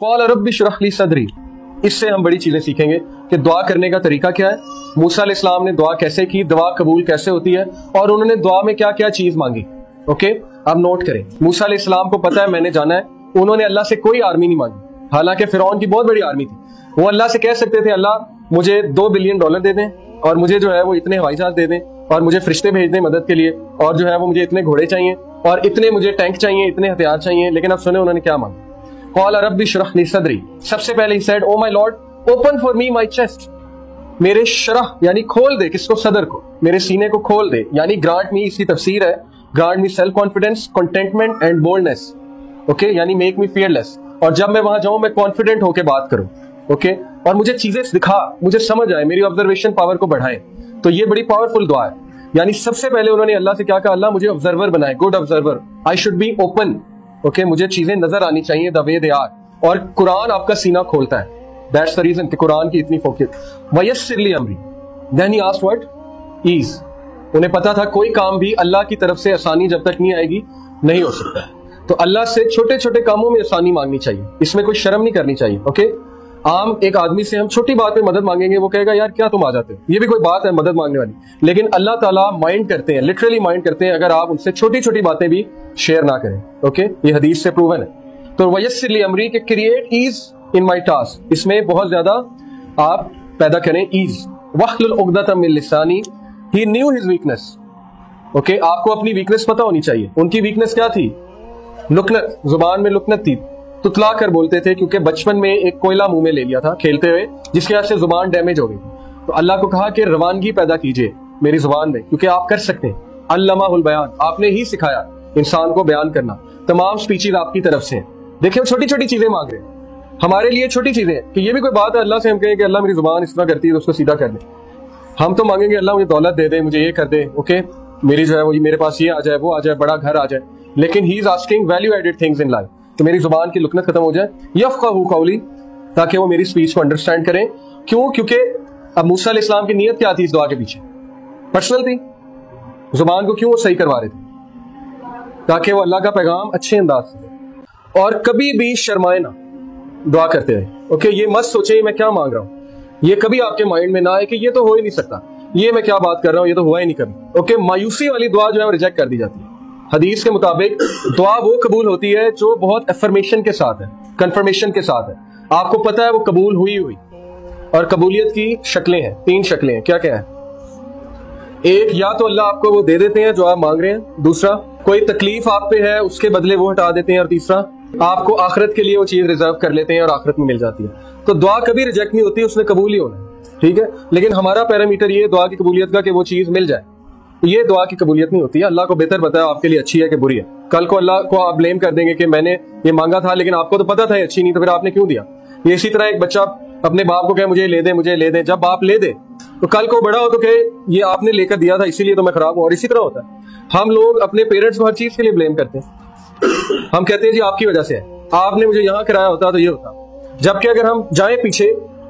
क़ाल rabbi इश्रह ली सदरी। इससे हम बड़ी चीजें सीखेंगे कि दुआ करने का तरीका क्या है, मूसा अलैहिस्सलाम ने दुआ कैसे की, दुआ कबूल कैसे होती है और उन्होंने दुआ में क्या क्या चीज मांगी। ओके, अब नोट करें। मूसा अलैहिस्सलाम को पता है मैंने जाना है, उन्होंने अल्लाह से कोई आर्मी नहीं मांगी, हालांकि फिरौन की बहुत बड़ी आर्मी थी। वो अल्लाह से कह सकते थे अल्लाह मुझे $2 बिलियन दे दें और मुझे जो है वो इतने हवाई जहाज दे दें और मुझे फरिश्ते भेज दें मदद के लिए, और जो है वो मुझे इतने घोड़े चाहिए और इतने मुझे टैंक चाहिए, इतने हथियार चाहिए। लेकिन अब सुने उन्होंने क्या मांगा। क़ाल रब्बि इश्रह ली सदरी। सबसे पहले he said, oh my Lord open for me my chest. मेरे शरह यानी खोल दे, किसको? सदर को, मेरे सीने को खोल दे, यानी ग्रांट मी, इसकी तफसीर है grant me self confidence, containment and boldness. Okay, यानी मेक मी फियरलेस, और जब मैं वहां जाऊं मैं कॉन्फिडेंट होकर बात करूं। ओके, और मुझे चीजें दिखा, मुझे समझ आए, मेरी ऑब्जर्वेशन पावर को बढ़ाए। तो ये बड़ी पावरफुल दुआ है। यानी सबसे पहले उन्होंने अल्लाह से क्या कहा, अल्लाह मुझे ऑब्जर्वर बनाए, good observer, I should be open. Okay, मुझे चीजें नजर आनी चाहिए द वे दे आर, और कुरान आपका सीना खोलता है। दैट्स द रीजन कि कुरान की इतनी फोकस। वयस्सिर ली अमरी, then he asked what? Ease. उन्हें पता था कोई काम भी अल्लाह की तरफ से आसानी जब तक नहीं आएगी नहीं हो सकता, तो अल्लाह से छोटे छोटे कामों में आसानी मांगनी चाहिए, इसमें कोई शर्म नहीं करनी चाहिए। ओके, आम एक आदमी से हम छोटी बात पे मदद मांगेंगे, वो कहेगा यार क्या तुम आ जाते हो, ये भी कोई बात है मदद मांगने वाली। लेकिन अल्लाह ताला माइंड करते हैं, लिटरली माइंड करते हैं अगर आप उनसे छोटी छोटी बातें भी शेयर ना करें। ओके, ये हदीस से प्रूवन है। तो वयस्सिर ली अमरी के create ease in my task, इसमें बहुत ज्यादा आप पैदा करें ईज। वहलुल उक़दतम मिन लिसानी, ही न्यू हिज वीकनेस। ओके, आपको अपनी वीकनेस पता होनी चाहिए। उनकी वीकनेस क्या थी? लुकनत, जुबान में लुकनत थी, तुतला कर बोलते थे, क्योंकि बचपन में एक कोयला मुंह में ले लिया था खेलते हुए, जिसकी वजह से जुबान डैमेज हो गई। तो अल्लाह को कहा कि रवानगी पैदा कीजिए मेरी जुबान में, क्योंकि आप कर सकते हैं। अल्लमाहुल बयान, आपने ही सिखाया इंसान को बयान करना। तमाम स्पीचेज आपकी तरफ से। देखिए छोटी छोटी चीजें मांग रहे हैं, हमारे लिए छोटी चीजें कि ये भी कोई बात है अल्लाह से हम कहें कि अल्लाह मेरी जुबान इस तरह करती है तो उसको सीधा कर दे। हम तो मांगेंगे अल्लाह मुझे दौलत दे दे, मुझे ये कर दे, ओके, मेरी जो है वो मेरे पास ये आ जाए, वो आ जाए, बड़ा घर आ जाए। लेकिन he is asking value added things in life, तो मेरी जुबान की लुकनत खत्म हो जाए। यफ़क़हू क़ौली, ताकि वो मेरी स्पीच को अंडरस्टैंड करें। क्यों? क्योंकि अब मूसा अलैहिस्सलाम की नीयत क्या थी इस दुआ के पीछे? पर्सनल थी। जुबान को क्यों वो सही करवा रहे थे? ताकि वो अल्लाह का पैगाम अच्छे अंदाज से, और कभी भी शर्माए ना दुआ करते रहे। ओके, ये मत सोचे मैं क्या मांग रहा हूँ, ये कभी आपके माइंड में ना आए कि ये तो हो ही नहीं सकता, ये मैं क्या बात कर रहा हूँ, ये तो हुआ ही नहीं कभी। ओके, मायूसी वाली दुआ जो है वो रिजेक्ट कर दी जाती है। हदीस के मुताबिक दुआ वो कबूल होती है जो बहुत अफर्मेशन के साथ है, कंफर्मेशन के साथ है, आपको पता है वो कबूल हुई। और कबूलियत की शक्लें हैं, 3 शक्लें हैं। क्या क्या है? एक, या तो अल्लाह आपको वो दे देते हैं जो आप मांग रहे हैं। दूसरा, कोई तकलीफ आप पे है उसके बदले वो हटा देते हैं। और तीसरा, आपको आखिरत के लिए वो चीज रिजर्व कर लेते हैं और आखिरत में मिल जाती है। तो दुआ कभी रिजेक्ट नहीं होती, उसने कबूल ही होना है। ठीक है, लेकिन हमारा पैरामीटर ये दुआ की कबूलियत का कि वो चीज मिल जाए, ये दुआ की कबूलियत नहीं होती है। अल्लाह को बेहतर पता है आपके लिए अच्छी है कि बुरी है। कल को अल्लाह को आप ब्लेम कर देंगे कि मैंने ये मांगा था लेकिन आपको तो पता था ये अच्छी नहीं, तो फिर आपने क्यों दिया? ये इसी तरह एक बच्चा अपने बाप को कहे मुझे ले दे, मुझे ले दे, जब बाप ले दे तो कल को बड़ा हो तो कहे ये आपने लेकर दिया था इसीलिए तो मैं खराब हूं। और इसी तरह होता है, हम लोग अपने पेरेंट्स को हर चीज के लिए ब्लेम करते हैं। हम कहते हैं जी आपकी वजह से है, आपने मुझे यहाँ कराया होता तो ये होता। जबकि अगर हम जाए पीछे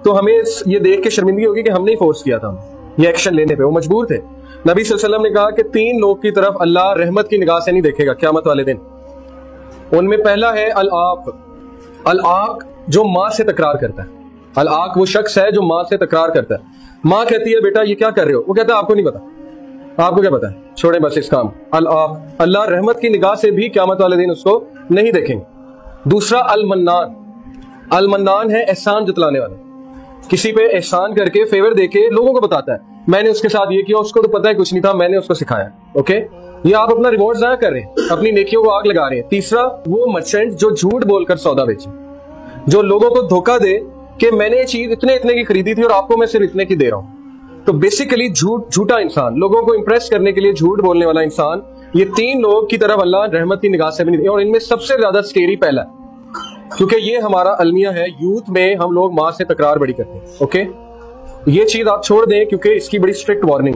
तो हमें ये देख के शर्मिंदगी होगी कि हमने ही फोर्स किया था ये एक्शन लेने पे, वो मजबूर थे। नबी सल्लल्लाहु अलैहि वसल्लम ने कहा कि 3 लोग की तरफ अल्लाह रहमत की निगाह से नहीं देखेगा क़यामत वाले दिन। उनमें पहला है अल-आक। अल-आक जो माँ से तकरार करता है। अल-आक वो शख्स है जो माँ से तकरार करता है। माँ कहती है बेटा ये क्या कर रहे हो, वो कहता है आपको नहीं पता, आपको क्या पता है, छोड़े बस इस काम। अल-आक, अल्लाह रहमत की निगाह से भी क़यामत वाले दिन उसको नहीं देखेंगे। दूसरा अल-मन्नान। अल-मन्नान है एहसान जतलाने वाला, किसी पे एहसान करके फेवर देके लोगों को बताता है मैंने उसके साथ ये किया, उसको तो पता है कुछ नहीं था, मैंने उसको सिखाया। ओके, ये आप अपना रिवॉर्ड ज़ाया कर रहे हैं, अपनी नेकियों को आग लगा रहे हैं। तीसरा वो मर्चेंट जो झूठ बोलकर सौदा बेचे, जो लोगों को धोखा दे कि मैंने ये चीज इतने की खरीदी थी और आपको मैं सिर्फ इतने की दे रहा हूं। तो बेसिकली झूठा इंसान, लोगों को इंप्रेस करने के लिए झूठ बोलने वाला इंसान, ये 3 लोग की तरफ अल्लाह रहमत की निगाह से भी नहीं। और इनमें सबसे ज्यादा स्केरी पहला, क्योंकि ये हमारा अलमिया है, यूथ में हम लोग माँ से तकरार बड़ी करते हैं। ओके, ये चीज आप छोड़ दें क्योंकि इसकी बड़ी स्ट्रिक्ट वार्निंग है।